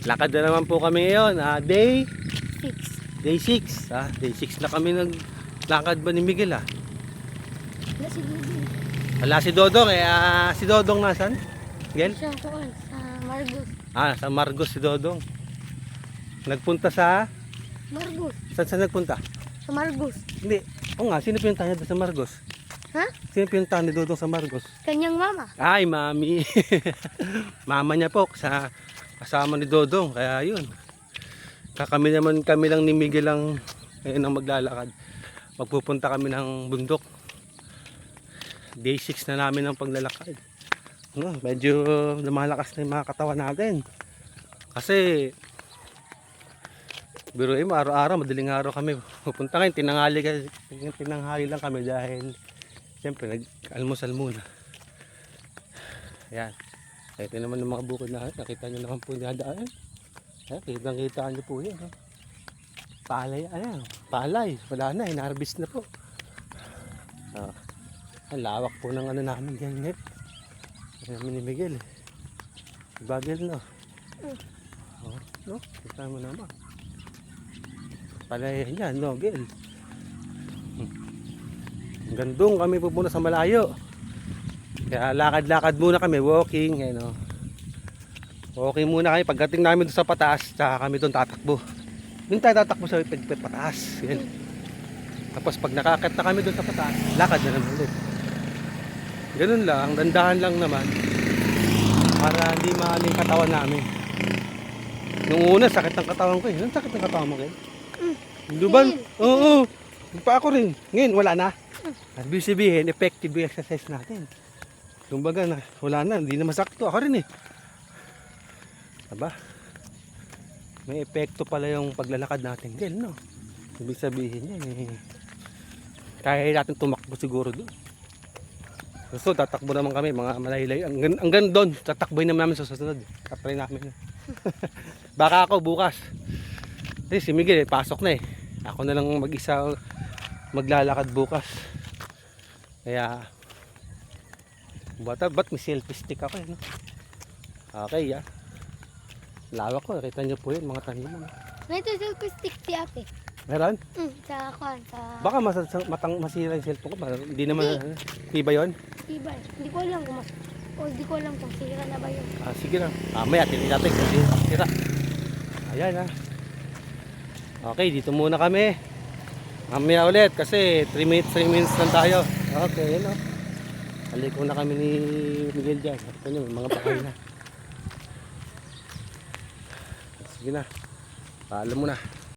Lakad na naman po kami ngayon. Day 6. 6. Day 6 na kami naglakad ba ni Miguel Wala si Dudong. Wala si Dodong si Dodong nasan? Miguel? Siya kuan sa Margos. Sa Margos si Dodong. Nagpunta sa... Margos. Saan nagpunta? Sa Margos. Hindi. Oo nga, sino pinunta niya doon sa Margos? Ha? Sino pinunta ni Dodong sa Margos? Kanyang mama. Ay, mami. Mama niya po sa kasama ni Dodong. Kaya yun. Kami lang ni Miguel ang maglalakad. Magpupunta kami ng bundok. Day 6 na namin ang paglalakad. Medyo lumalakas na yung mga katawan natin. Kasi biruin mo, araw-araw, madaling araw kami pupunta ngayon. Tinanghali lang kami dahil siyempre nag-almusal muna. Ayan. Ito naman yung mga bukid na nakita nyo naman po dinadaan. Kitang-kita nyo po yan. Palay, palay. Wala na, in-harvest na po. Ang lawak po ng namin dyan, net. Namin ni Miguel. Bagel, no? No? Kita mo naman. Palay yan, no, Gel. Gandong kami pupunta sa malayo. Kaya lakad-lakad muna kami, walking, walking muna kami. Pagdating namin doon sa pataas, tsaka kami doon tatakbo. Doon tayo tatakbo sa pataas. Yan. Tapos pag nakakit na kami doon sa pataas, lakad na naman ulit. Ganun lang, dandahan lang naman. Para hindi maano yung katawan namin. Nung una, sakit ng katawan ko. Anong sakit ng katawan mo, Ken? Luban? Oo. Pa ako rin. Ngayon, wala na. Ibig sabihin, effective yung exercise natin. Kumbaga na, wala na, hindi na masakto. Ako rin Aba, may epekto pala yung paglalakad natin, Gel, no? Ibig sabihin yan, kaya natin tumakbo siguro doon. So, tatakbo naman kami, mga malaylay. Hanggang doon, tatakboy naman namin sa susunod. Tatry namin. Baka ako bukas. Kasi si Miguel, pasok na Ako na lang mag-isa maglalakad bukas. Kaya, ba't may selfie stick ako no? Okay, lawak ko, nakita nyo po yun, mga taniman. Ito selfie stick si ate. Meron? Sa kuan, sa... Baka masira yung cellphone ko. Hindi naman, iba yun? Iba. Hindi ko alam kung hindi ko alam kung sira na ba yun. Sige na. Maya, tingin natin kasi sira. Ayan Okay, dito muna kami. Mamaya ulit kasi 3 minutes lang tayo. Okay, yun Haliko na kami ni Miguel dyan. Ito nyo, mga pakay na. Sige na. Paalam mo na.